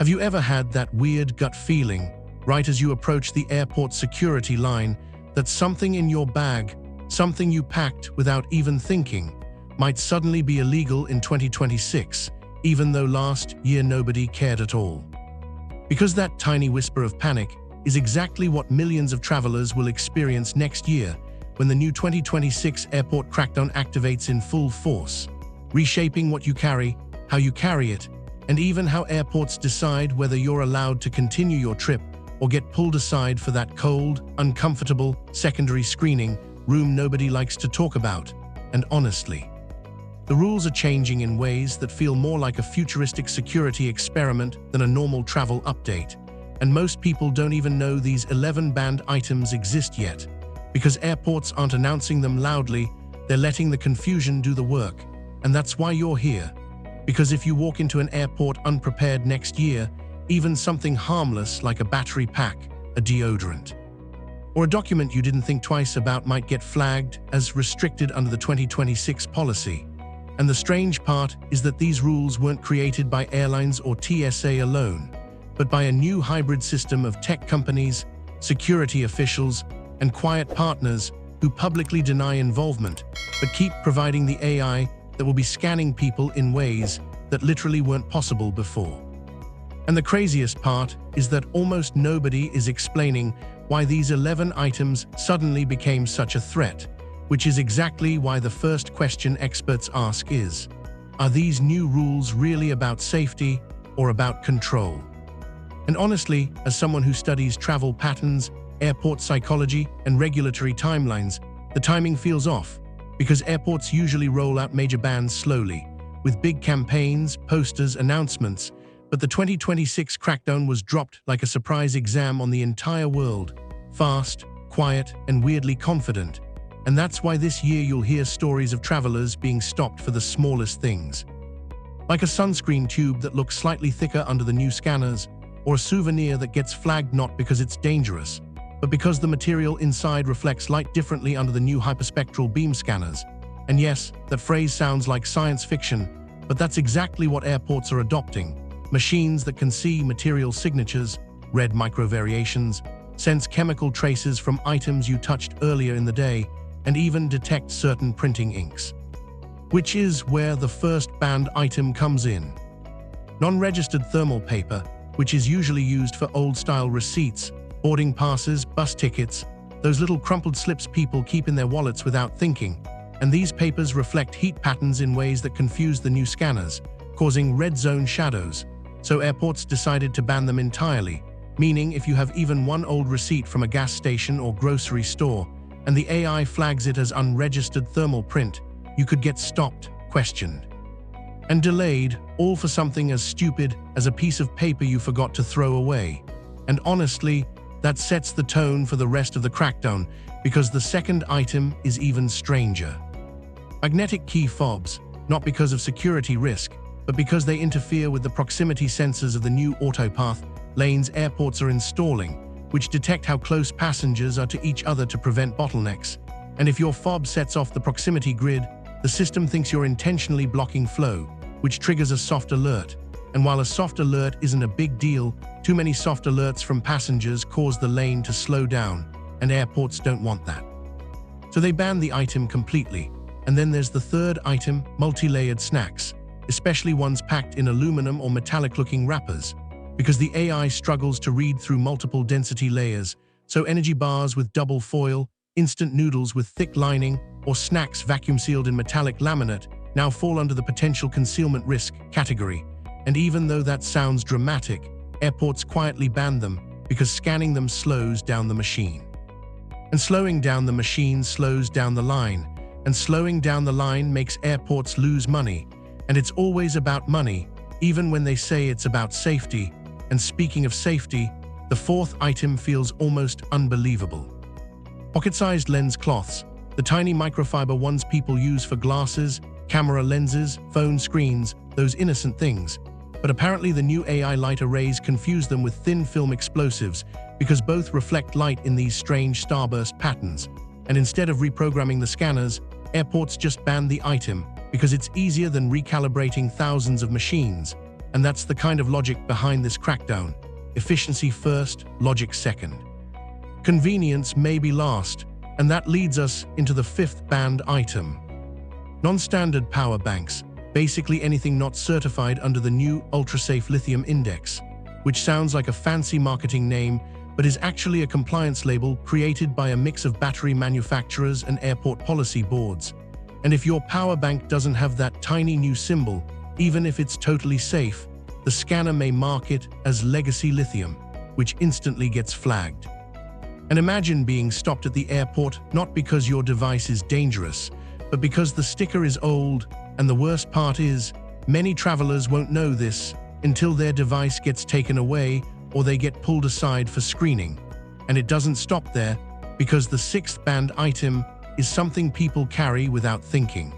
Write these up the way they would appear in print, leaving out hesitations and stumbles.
Have you ever had that weird gut feeling, right as you approach the airport security line, that something in your bag, something you packed without even thinking, might suddenly be illegal in 2026, even though last year nobody cared at all? Because that tiny whisper of panic is exactly what millions of travelers will experience next year when the new 2026 Airport Crackdown activates in full force, reshaping what you carry, how you carry it, and even how airports decide whether you're allowed to continue your trip or get pulled aside for that cold, uncomfortable, secondary screening room nobody likes to talk about. And honestly, the rules are changing in ways that feel more like a futuristic security experiment than a normal travel update. And most people don't even know these 11 banned items exist yet. Because airports aren't announcing them loudly, they're letting the confusion do the work. And that's why you're here. Because if you walk into an airport unprepared next year, even something harmless like a battery pack, a deodorant, or a document you didn't think twice about might get flagged as restricted under the 2026 policy. And the strange part is that these rules weren't created by airlines or TSA alone, but by a new hybrid system of tech companies, security officials, and quiet partners who publicly deny involvement, but keep providing the AI that will be scanning people in ways that literally weren't possible before. And the craziest part is that almost nobody is explaining why these 11 items suddenly became such a threat, which is exactly why the first question experts ask is, are these new rules really about safety or about control? And honestly, as someone who studies travel patterns, airport psychology, and regulatory timelines, the timing feels off, because airports usually roll out major bans slowly, with big campaigns, posters, announcements, but the 2026 crackdown was dropped like a surprise exam on the entire world, fast, quiet, and weirdly confident. And that's why this year you'll hear stories of travelers being stopped for the smallest things. Like a sunscreen tube that looks slightly thicker under the new scanners, or a souvenir that gets flagged not because it's dangerous, but because the material inside reflects light differently under the new hyperspectral beam scanners. And yes, that phrase sounds like science fiction, but that's exactly what airports are adopting. Machines that can see material signatures, read microvariations, sense chemical traces from items you touched earlier in the day, and even detect certain printing inks. Which is where the first banned item comes in. Non-registered thermal paper, which is usually used for old-style receipts, boarding passes, bus tickets, those little crumpled slips people keep in their wallets without thinking. And these papers reflect heat patterns in ways that confuse the new scanners, causing red zone shadows. So airports decided to ban them entirely, meaning if you have even one old receipt from a gas station or grocery store, and the AI flags it as unregistered thermal print, you could get stopped, questioned, and delayed, all for something as stupid as a piece of paper you forgot to throw away. And honestly, that sets the tone for the rest of the crackdown, because the second item is even stranger. Magnetic key fobs, not because of security risk, but because they interfere with the proximity sensors of the new autopath lanes airports are installing, which detect how close passengers are to each other to prevent bottlenecks. And if your fob sets off the proximity grid, the system thinks you're intentionally blocking flow, which triggers a soft alert. And while a soft alert isn't a big deal, too many soft alerts from passengers cause the lane to slow down, and airports don't want that. So they ban the item completely. And then there's the third item, multi-layered snacks, especially ones packed in aluminum or metallic-looking wrappers, because the AI struggles to read through multiple density layers, so energy bars with double foil, instant noodles with thick lining, or snacks vacuum-sealed in metallic laminate now fall under the potential concealment risk category. And even though that sounds dramatic, airports quietly ban them because scanning them slows down the machine. And slowing down the machine slows down the line, and slowing down the line makes airports lose money. And it's always about money, even when they say it's about safety. And speaking of safety, the fourth item feels almost unbelievable. Pocket-sized lens cloths, the tiny microfiber ones people use for glasses, camera lenses, phone screens, those innocent things. But apparently the new AI light arrays confuse them with thin film explosives because both reflect light in these strange starburst patterns. And instead of reprogramming the scanners, airports just banned the item because it's easier than recalibrating thousands of machines. And that's the kind of logic behind this crackdown. Efficiency first, logic second. Convenience may be last, and that leads us into the fifth banned item. Non-standard power banks, basically anything not certified under the new ultra-safe lithium index, which sounds like a fancy marketing name, but is actually a compliance label created by a mix of battery manufacturers and airport policy boards. And if your power bank doesn't have that tiny new symbol, even if it's totally safe, the scanner may mark it as legacy lithium, which instantly gets flagged. And imagine being stopped at the airport not because your device is dangerous, but because the sticker is old, and the worst part is, many travelers won't know this until their device gets taken away or they get pulled aside for screening. And it doesn't stop there, because the sixth banned item is something people carry without thinking.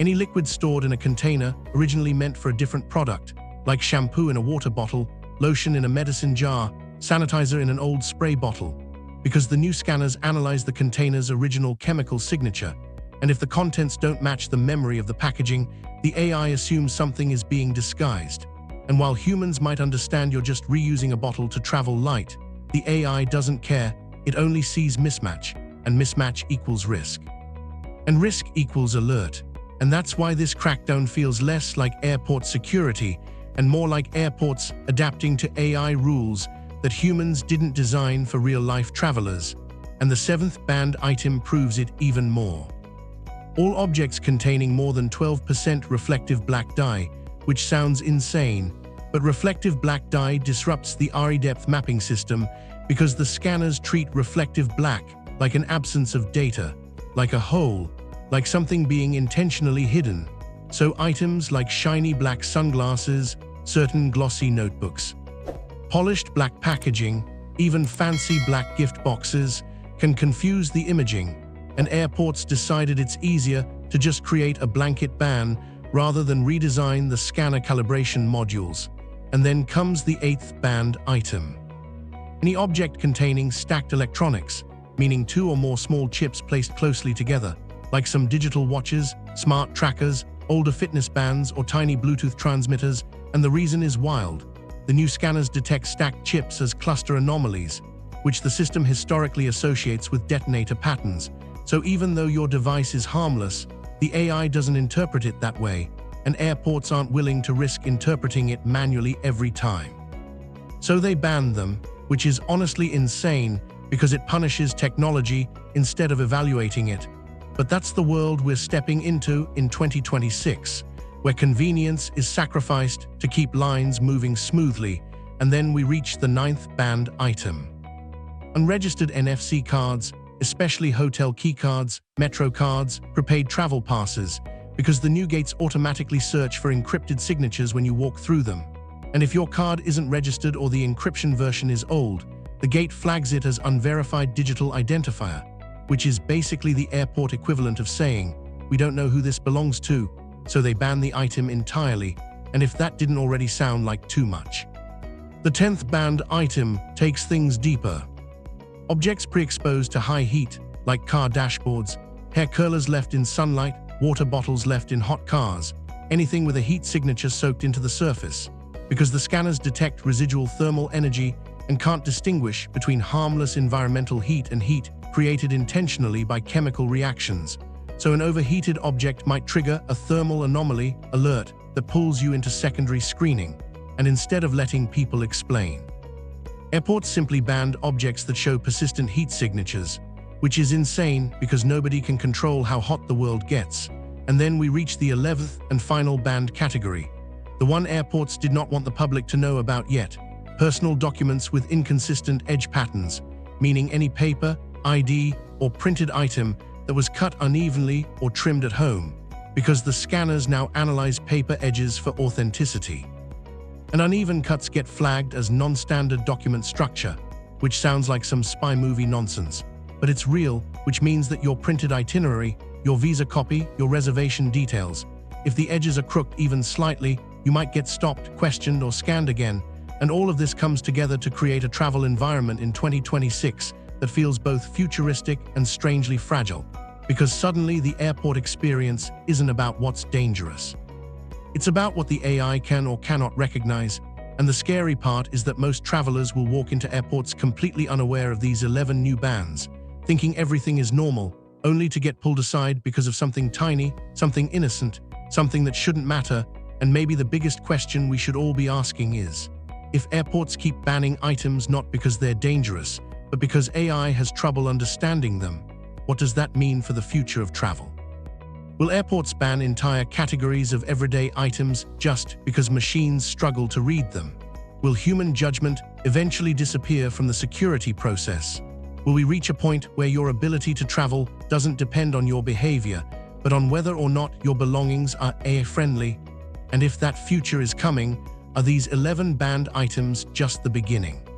Any liquid stored in a container originally meant for a different product, like shampoo in a water bottle, lotion in a medicine jar, sanitizer in an old spray bottle, because the new scanners analyze the container's original chemical signature, and if the contents don't match the memory of the packaging, the AI assumes something is being disguised. And while humans might understand you're just reusing a bottle to travel light, the AI doesn't care. It only sees mismatch, and mismatch equals risk. And risk equals alert. And that's why this crackdown feels less like airport security and more like airports adapting to AI rules that humans didn't design for real-life travelers. And the seventh banned item proves it even more. All objects containing more than 12% reflective black dye, which sounds insane, but reflective black dye disrupts the RE depth mapping system because the scanners treat reflective black like an absence of data, like a hole, like something being intentionally hidden. So items like shiny black sunglasses, certain glossy notebooks, polished black packaging, even fancy black gift boxes can confuse the imaging, and airports decided it's easier to just create a blanket ban rather than redesign the scanner calibration modules. And then comes the eighth banned item. Any object containing stacked electronics, meaning two or more small chips placed closely together, like some digital watches, smart trackers, older fitness bands, or tiny Bluetooth transmitters, and the reason is wild. The new scanners detect stacked chips as cluster anomalies, which the system historically associates with detonator patterns. So even though your device is harmless, the AI doesn't interpret it that way, and airports aren't willing to risk interpreting it manually every time. So they banned them, which is honestly insane because it punishes technology instead of evaluating it. But that's the world we're stepping into in 2026, where convenience is sacrificed to keep lines moving smoothly, and then we reach the ninth banned item. Unregistered NFC cards, especially hotel keycards, metro cards, prepaid travel passes, because the new gates automatically search for encrypted signatures when you walk through them. And if your card isn't registered or the encryption version is old, the gate flags it as unverified digital identifier, which is basically the airport equivalent of saying, "We don't know who this belongs to," so they ban the item entirely, and if that didn't already sound like too much. The 10th banned item takes things deeper. Objects pre-exposed to high heat, like car dashboards, hair curlers left in sunlight, water bottles left in hot cars, anything with a heat signature soaked into the surface, because the scanners detect residual thermal energy and can't distinguish between harmless environmental heat and heat created intentionally by chemical reactions. So an overheated object might trigger a thermal anomaly alert that pulls you into secondary screening, and instead of letting people explain. Airports simply banned objects that show persistent heat signatures, which is insane because nobody can control how hot the world gets. And then we reach the 11th and final banned category, the one airports did not want the public to know about yet: personal documents with inconsistent edge patterns, meaning any paper, ID, or printed item that was cut unevenly or trimmed at home, because the scanners now analyze paper edges for authenticity. And uneven cuts get flagged as non-standard document structure, which sounds like some spy movie nonsense. But it's real, which means that your printed itinerary, your visa copy, your reservation details, if the edges are crooked even slightly, you might get stopped, questioned, or scanned again. And all of this comes together to create a travel environment in 2026 that feels both futuristic and strangely fragile, because suddenly the airport experience isn't about what's dangerous. It's about what the AI can or cannot recognize, and the scary part is that most travelers will walk into airports completely unaware of these 11 new bans, thinking everything is normal, only to get pulled aside because of something tiny, something innocent, something that shouldn't matter. And maybe the biggest question we should all be asking is, if airports keep banning items not because they're dangerous, but because AI has trouble understanding them, what does that mean for the future of travel? Will airports ban entire categories of everyday items just because machines struggle to read them? Will human judgment eventually disappear from the security process? Will we reach a point where your ability to travel doesn't depend on your behavior, but on whether or not your belongings are AI-friendly? And if that future is coming, are these 11 banned items just the beginning?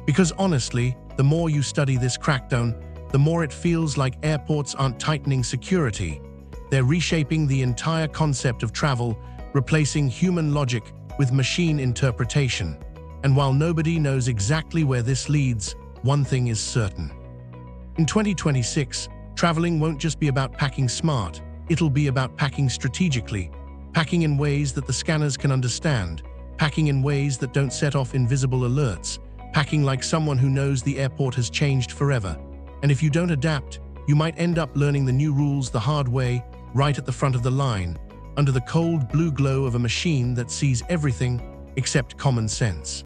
Because honestly, the more you study this crackdown, the more it feels like airports aren't tightening security. They're reshaping the entire concept of travel, replacing human logic with machine interpretation. And while nobody knows exactly where this leads, one thing is certain. In 2026, traveling won't just be about packing smart, it'll be about packing strategically, packing in ways that the scanners can understand, packing in ways that don't set off invisible alerts, packing like someone who knows the airport has changed forever. And if you don't adapt, you might end up learning the new rules the hard way, right at the front of the line, under the cold blue glow of a machine that sees everything except common sense.